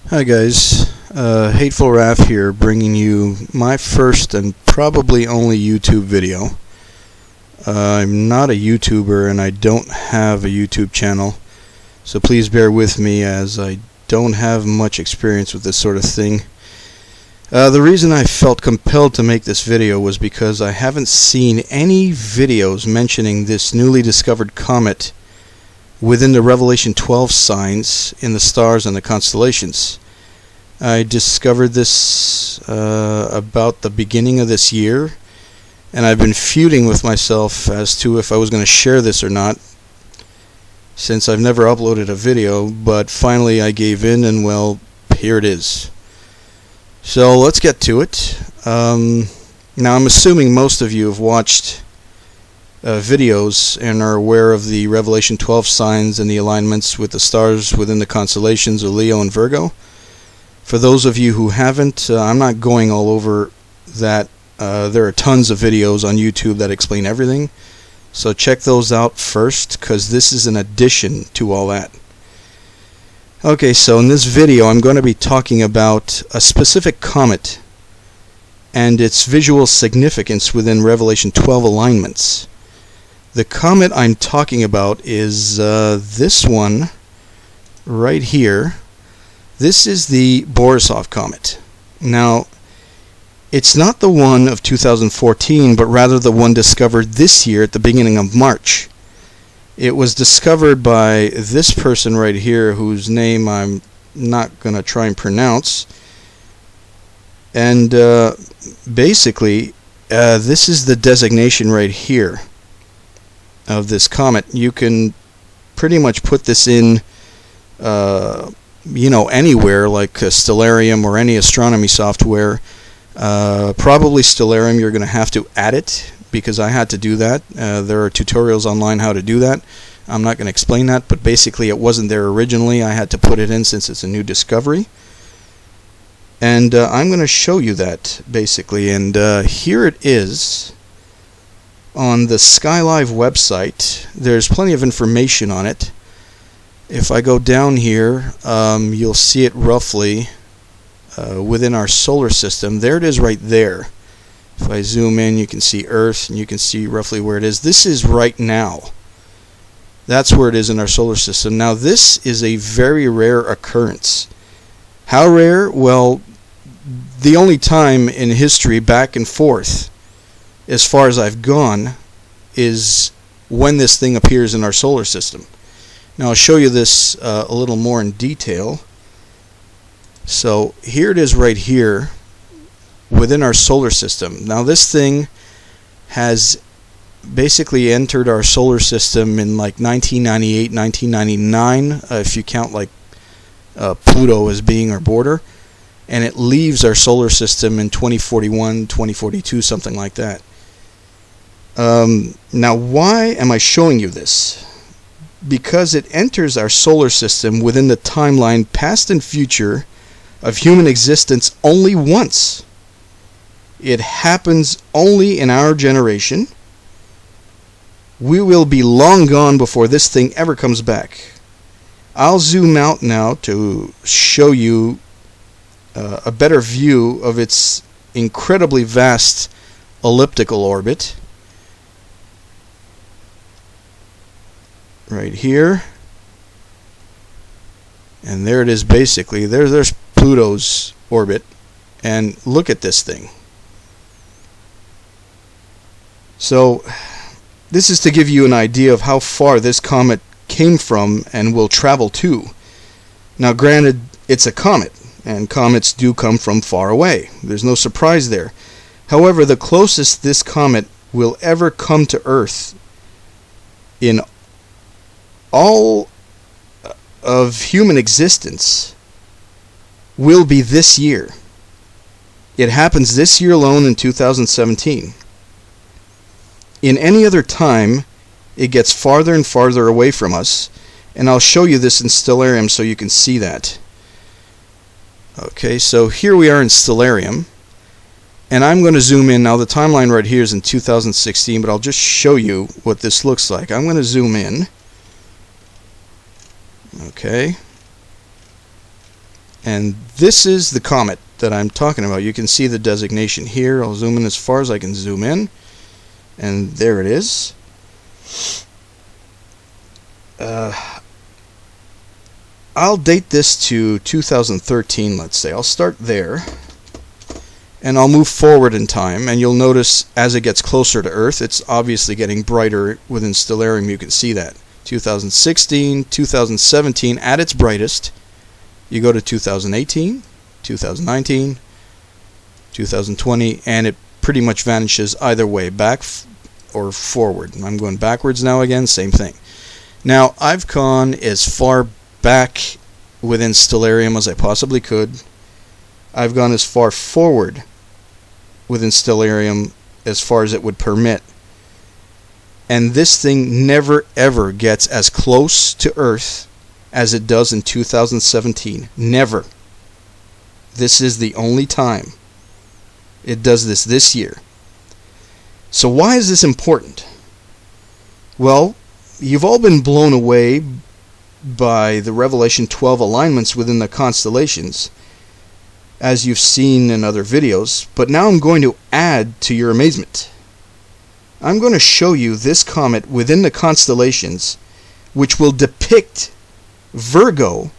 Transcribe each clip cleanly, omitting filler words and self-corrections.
Hi guys, Hateful Raph here, bringing you my first and probably only YouTube video. I'm not a YouTuber and I don't have a YouTube channel, so please bear with me as I don't have much experience with this sort of thing. The reason I felt compelled to make this video was because I haven't seen any videos mentioning this newly discovered comet within the Revelation 12 signs in the stars and the constellations. I discovered this about the beginning of this year, and I've been feuding with myself as to if I was going to share this or not, since I've never uploaded a video, but finally I gave in, and well, here it is. So let's get to it. Now I'm assuming most of you have watched videos and are aware of the Revelation 12 signs and the alignments with the stars within the constellations of Leo and Virgo. For those of you who haven't, I'm not going all over that. There are tons of videos on YouTube that explain everything, so check those out first, because this is an addition to all that. Okay, so in this video I'm going to be talking about a specific comet and its visual significance within Revelation 12 alignments. The comet I'm talking about is this one right here. This is the Borisov comet. Now, it's not the one of 2014, but rather the one discovered this year at the beginning of March. It was discovered by this person right here, whose name I'm not going to try and pronounce. And basically, this is the designation right here of this comet. You can pretty much put this in anywhere, like Stellarium or any astronomy software. Probably Stellarium, you're going to have to add it, because I had to do that. There are tutorials online how to do that. I'm not going to explain that, but basically it wasn't there originally. I had to put it in since it's a new discovery. And I'm going to show you that, basically. And here it is on the SkyLive website. There's plenty of information on it. If I go down here, you'll see it roughly within our solar system. There it is right there. If I zoom in, you can see Earth, and you can see roughly where it is. This is right now. That's where it is in our solar system. Now, this is a very rare occurrence. How rare? Well, the only time in history back and forth, as far as I've gone, is when this thing appears in our solar system. Now I'll show you this a little more in detail. So here it is right here within our solar system. Now this thing has basically entered our solar system in like 1998, 1999, if you count like Pluto as being our border, and it leaves our solar system in 2041, 2042, something like that. Now why am I showing you this? Because it enters our solar system within the timeline past and future of human existence only once. It happens only in our generation. We will be long gone before this thing ever comes back. I'll zoom out now to show you a better view of its incredibly vast elliptical orbit. Right here, and there it is. Basically there's Pluto's orbit, and look at this thing. So this is to give you an idea of how far this comet came from and will travel to. Now granted, it's a comet, and comets do come from far away. There's no surprise there. However, the closest this comet will ever come to Earth in all of human existence will be this year. It happens this year alone in 2017. In any other time, it gets farther and farther away from us, and I'll show you this in Stellarium so you can see that. Okay, so here we are in Stellarium, and I'm going to zoom in. Now the timeline right here is in 2016, but I'll just show you what this looks like. I'm going to zoom in. Okay. And this is the comet that I'm talking about. You can see the designation here. I'll zoom in as far as I can zoom in. And there it is. I'll date this to 2013, let's say. I'll start there. And I'll move forward in time. And you'll notice as it gets closer to Earth, it's obviously getting brighter within stellarium. You can see that. 2016, 2017 at its brightest. You go to 2018, 2019, 2020, and it pretty much vanishes either way, back or forward. I'm going backwards now again, same thing. Now, I've gone as far back within stellarium as I possibly could. I've gone as far forward within stellarium as far as it would permit. And this thing never ever gets as close to Earth as it does in 2017. Never. This is the only time it does this year. So why is this important? Well, you've all been blown away by the Revelation 12 alignments within the constellations, as you've seen in other videos, but now I'm going to add to your amazement. I'm going to show you this comet within the constellations, which will depict Virgo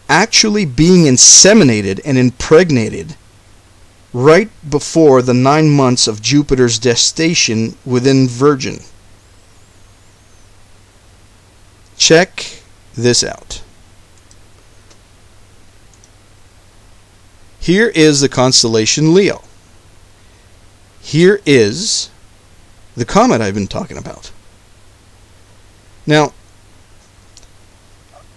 actually being inseminated and impregnated right before the 9 months of Jupiter's gestation within Virgin. Check this out. Here is the constellation Leo. Here is the comet I've been talking about. Now,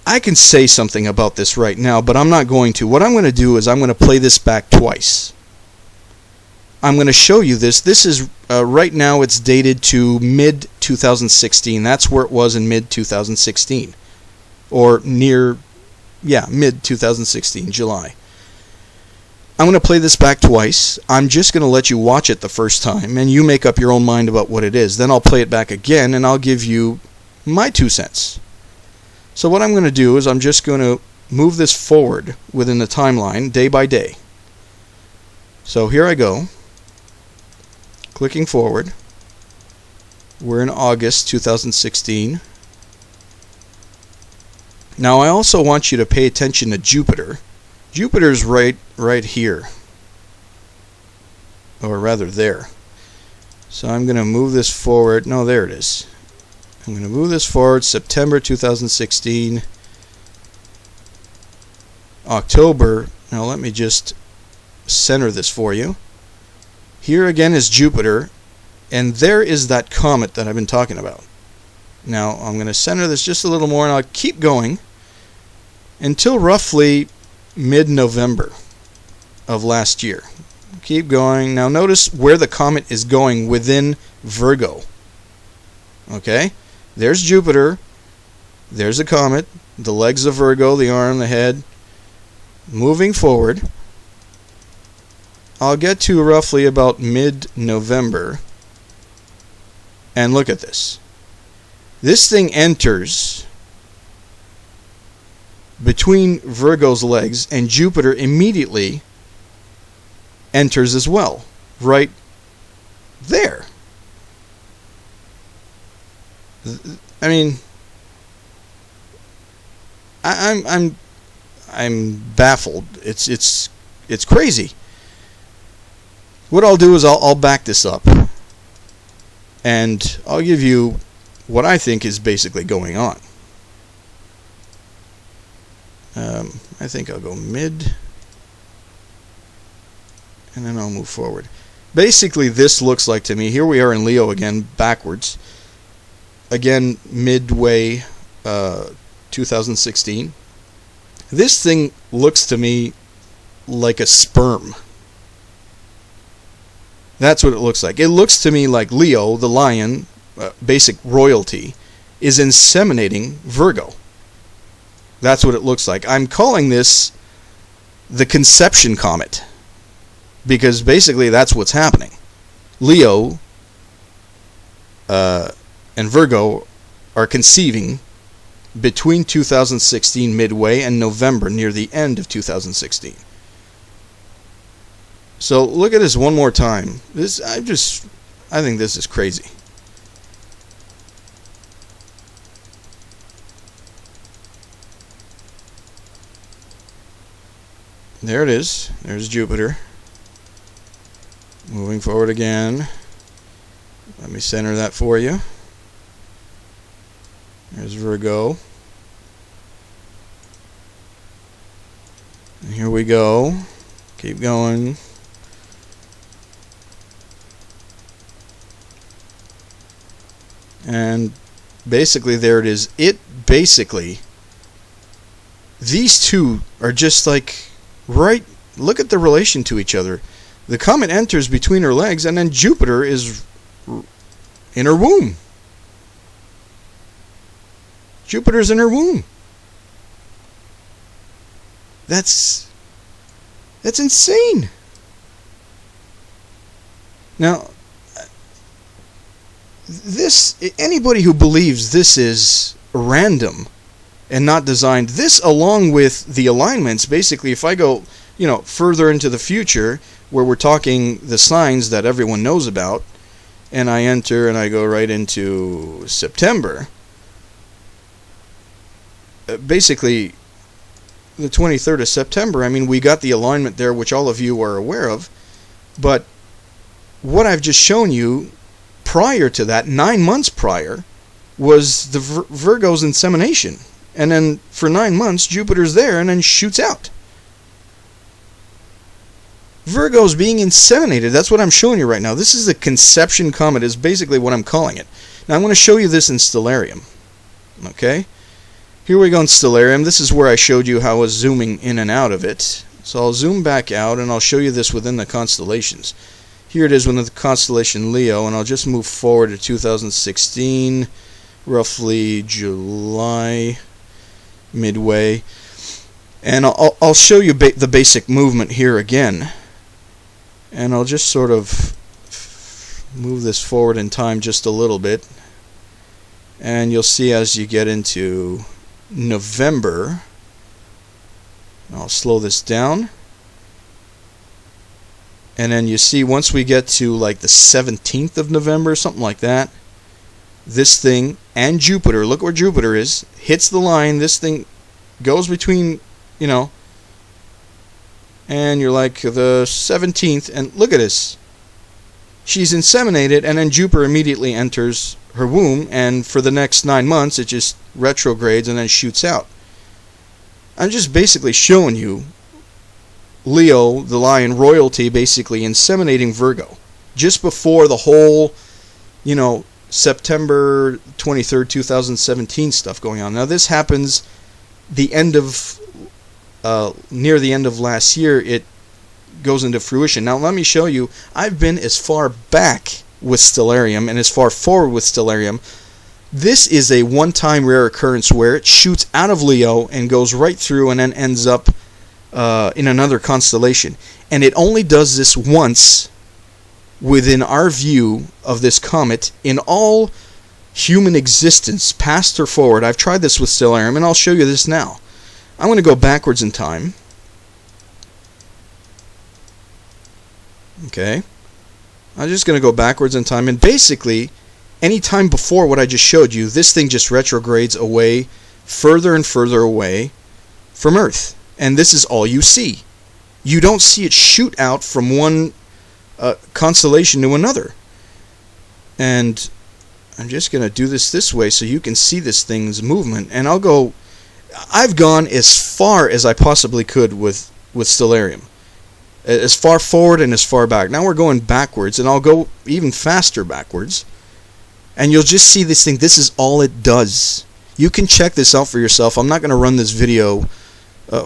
I can say something about this right now, but I'm not going to. What I'm going to do is I'm going to play this back twice. I'm going to show you this. This is, right now it's dated to mid-2016. That's where it was in mid-2016. Or near, mid-2016, July. I'm going to play this back twice. I'm just going to let you watch it the first time, and you make up your own mind about what it is. Then I'll play it back again, and I'll give you my 2 cents. So what I'm going to do is I'm just going to move this forward within the timeline, day by day. So here I go. Clicking forward. We're in August 2016. Now I also want you to pay attention to Jupiter. Jupiter's right here. Or rather there. So I'm going to move this forward. No, there it is. I'm going to move this forward, September 2016, October. Now let me just center this for you. Here again is Jupiter, and there is that comet that I've been talking about. Now I'm going to center this just a little more, and I'll keep going until roughly mid-November of last year. Keep going. Now notice where the comet is going within Virgo. Okay? There's Jupiter, there's a comet, the legs of Virgo, the arm, the head. Moving forward, I'll get to roughly about mid-November, and look at this. This thing enters between Virgo's legs, and Jupiter immediately enters as well, right there. I mean, I'm baffled. It's crazy. What I'll do is I'll back this up, and I'll give you what I think is basically going on. I think I'll go mid, and then I'll move forward. Basically, this looks like to me, here we are in Leo again, backwards. Again, midway 2016. This thing looks to me like a sperm. That's what it looks like. It looks to me like Leo, the lion, basic royalty, is inseminating Virgo. That's what it looks like. I'm calling this the conception comet, because basically that's what's happening. Leo and Virgo are conceiving between 2016 midway and November, near the end of 2016. So look at this one more time. I think this is crazy. There it is. There's Jupiter. Moving forward again. Let me center that for you. There's Virgo. And here we go. Keep going. And basically there it is. These two are just like right, look at the relation to each other. The comet enters between her legs, and then Jupiter is in her womb. Jupiter's in her womb. That's insane. Now, anybody who believes this is random and not designed, this along with the alignments, basically if I go, further into the future where we're talking the signs that everyone knows about, and I enter and I go right into September, basically the 23rd of September, we got the alignment there, which all of you are aware of, but what I've just shown you prior to that, 9 months prior, was the Virgo's insemination. And then for 9 months, Jupiter's there and then shoots out. Virgo's being inseminated. That's what I'm showing you right now. This is the conception comet, is basically what I'm calling it. Now I'm going to show you this in stellarium. Okay? Here we go in stellarium. This is where I showed you how I was zooming in and out of it. So I'll zoom back out and I'll show you this within the constellations. Here it is within the constellation Leo, and I'll just move forward to 2016, roughly July, midway, and I'll show you the basic movement here again, and I'll just sort of move this forward in time just a little bit, and you'll see as you get into November, I'll slow this down, and then you see once we get to like the 17th of November, something like that, this thing and Jupiter, look where Jupiter is, hits the line, this thing goes between, and you're like the 17th, and look at this. She's inseminated, and then Jupiter immediately enters her womb, and for the next 9 months, it just retrogrades and then shoots out. I'm just basically showing you Leo, the lion royalty, basically inseminating Virgo just before the whole, September 23rd, 2017 stuff going on. Now this happens the end of near the end of last year. It goes into fruition. Now let me show you. I've been as far back with stellarium and as far forward with stellarium. This is a one-time rare occurrence where it shoots out of Leo and goes right through and then ends up in another constellation. And it only does this once within our view of this comet in all human existence, past or forward. I've tried this with stellarium, and I'll show you this now. I'm going to go backwards in time. Okay. I'm just going to go backwards in time, and basically, any time before what I just showed you, this thing just retrogrades away, further and further away from Earth. And this is all you see. You don't see it shoot out from one constellation to another. And I'm just going to do this way so you can see this thing's movement. And I've gone as far as I possibly could with stellarium. As far forward and as far back. Now we're going backwards, and I'll go even faster backwards. And you'll just see this thing. This is all it does. You can check this out for yourself. I'm not going to run this video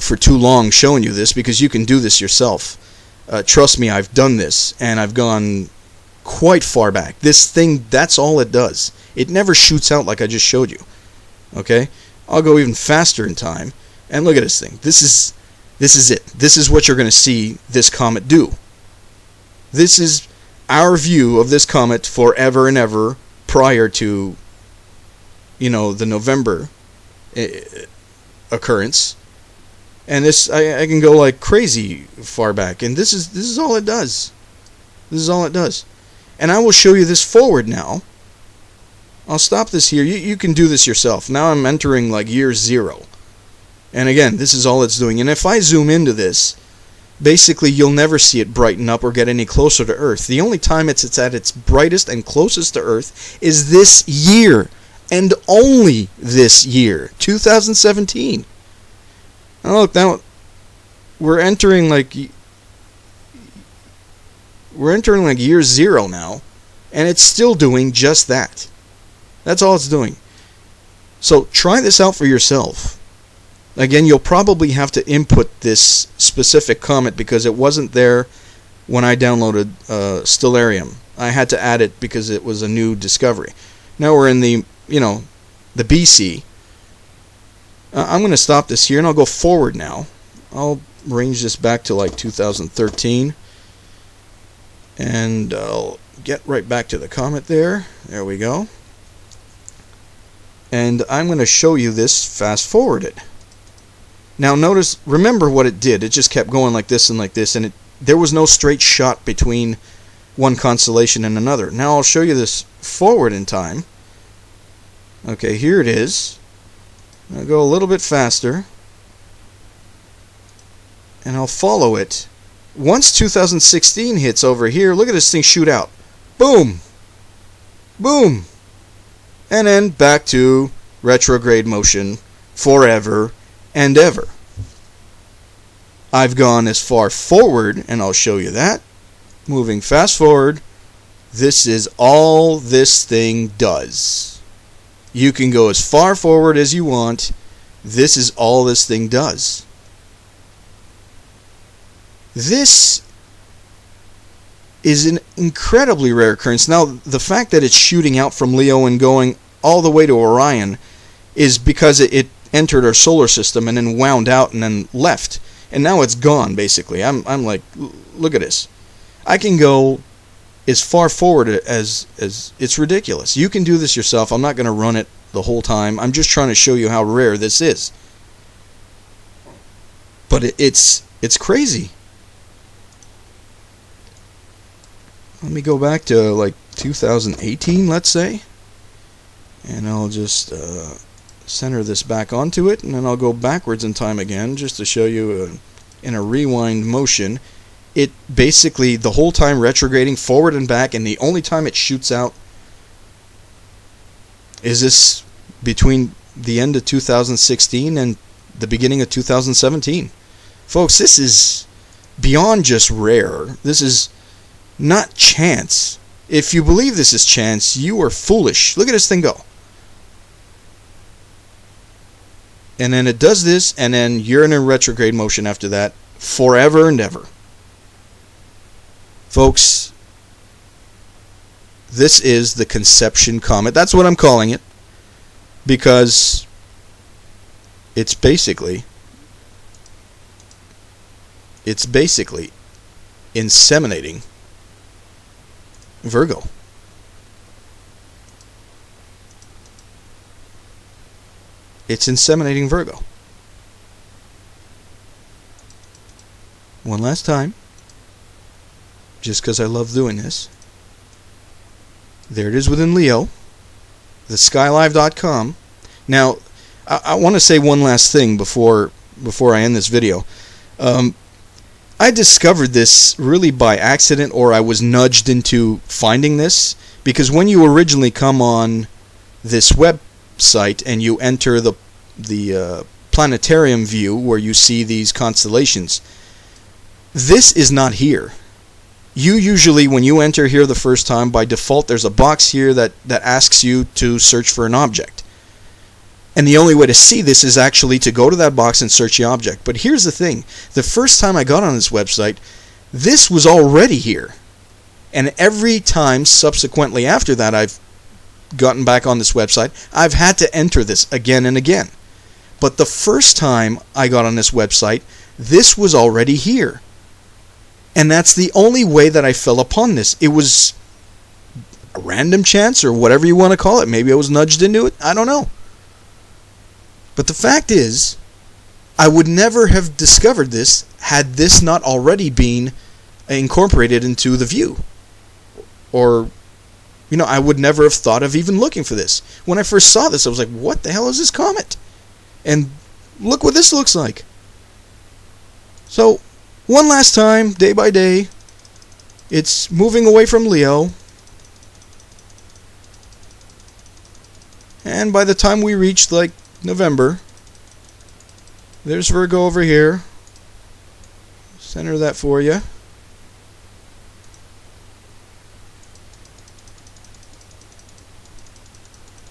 for too long showing you this, because you can do this yourself. Trust me, I've done this, and I've gone quite far back. This thing, that's all it does. It never shoots out like I just showed you. Okay? I'll go even faster in time, and look at this thing. This is it. This is what you're going to see this comet do. This is our view of this comet forever and ever prior to, the November occurrence. And this, I can go like crazy far back, and this is all it does. This is all it does. And I will show you this forward now. I'll stop this here. You can do this yourself. Now I'm entering like year 0. And again, this is all it's doing. And if I zoom into this, basically you'll never see it brighten up or get any closer to Earth. The only time it's at its brightest and closest to Earth is this year. And only this year, 2017. Now look, now we're entering like year 0 now, and it's still doing just that. That's all it's doing. So try this out for yourself. Again, you'll probably have to input this specific comet because it wasn't there when I downloaded Stellarium. I had to add it because it was a new discovery. Now we're in the BC. I'm going to stop this here and I'll go forward now. I'll range this back to like 2013. And I'll get right back to the comet there. There we go. And I'm going to show you this fast forwarded. Now notice, remember what it did. It just kept going like this, and there was no straight shot between one constellation and another. Now I'll show you this forward in time. Okay, here it is. I'll go a little bit faster. And I'll follow it. Once 2016 hits over here, look at this thing shoot out. Boom! Boom! And then back to retrograde motion forever and ever. I've gone as far forward, and I'll show you that. Moving fast forward, this is all this thing does. You can go as far forward as you want. This is all this thing does. This is an incredibly rare occurrence. Now, the fact that it's shooting out from Leo and going all the way to Orion is because it entered our solar system and then wound out and then left. And now it's gone, basically. I'm like, look at this. I can go as far forward as it's ridiculous. You can do this yourself. I'm not going to run it the whole time. I'm just trying to show you how rare this is. But it's crazy. Let me go back to like 2018, let's say. And I'll just center this back onto it, and then I'll go backwards in time again just to show you in a rewind motion. It basically, the whole time retrograding forward and back, and the only time it shoots out is this between the end of 2016 and the beginning of 2017. Folks, this is beyond just rare. This is not chance. If you believe this is chance, you are foolish. Look at this thing go. And then it does this, and then you're in a retrograde motion after that, forever and ever. Folks, this is the Conception Comet. That's what I'm calling it, because it's basically inseminating Virgo. It's inseminating Virgo. One last time, just because I love doing this. There it is within Leo, theskylive.com. Now, I want to say one last thing before I end this video. I discovered this really by accident, or I was nudged into finding this, because when you originally come on this website and you enter the planetarium view where you see these constellations, this is not here. You usually, when you enter here the first time, by default there's a box here that asks you to search for an object. And the only way to see this is actually to go to that box and search the object. But here's the thing. The first time I got on this website, this was already here. And every time subsequently after that I've gotten back on this website, I've had to enter this again and again. But the first time I got on this website, this was already here. And that's the only way that I fell upon this. It was a random chance, or whatever you want to call it. Maybe I was nudged into it. I don't know. But the fact is, I would never have discovered this had this not already been incorporated into the view. Or, I would never have thought of even looking for this. When I first saw this, I was like, what the hell is this comet? And look what this looks like. So, one last time, day by day, it's moving away from Leo. And by the time we reach, like, November, there's Virgo over here. Center that for you.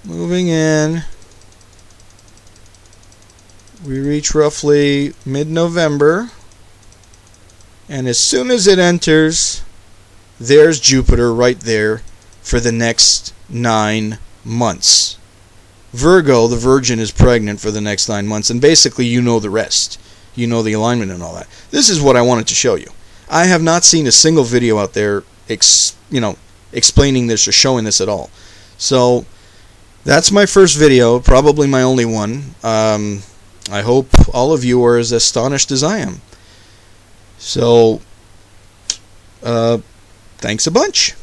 Moving in. We reach roughly mid-November. And as soon as it enters, there's Jupiter right there for the next 9 months. Virgo, the Virgin, is pregnant for the next 9 months, and basically you know the rest. You know the alignment and all that. This is what I wanted to show you. I have not seen a single video out there explaining this or showing this at all. So that's my first video, probably my only one. I hope all of you are as astonished as I am. So, thanks a bunch.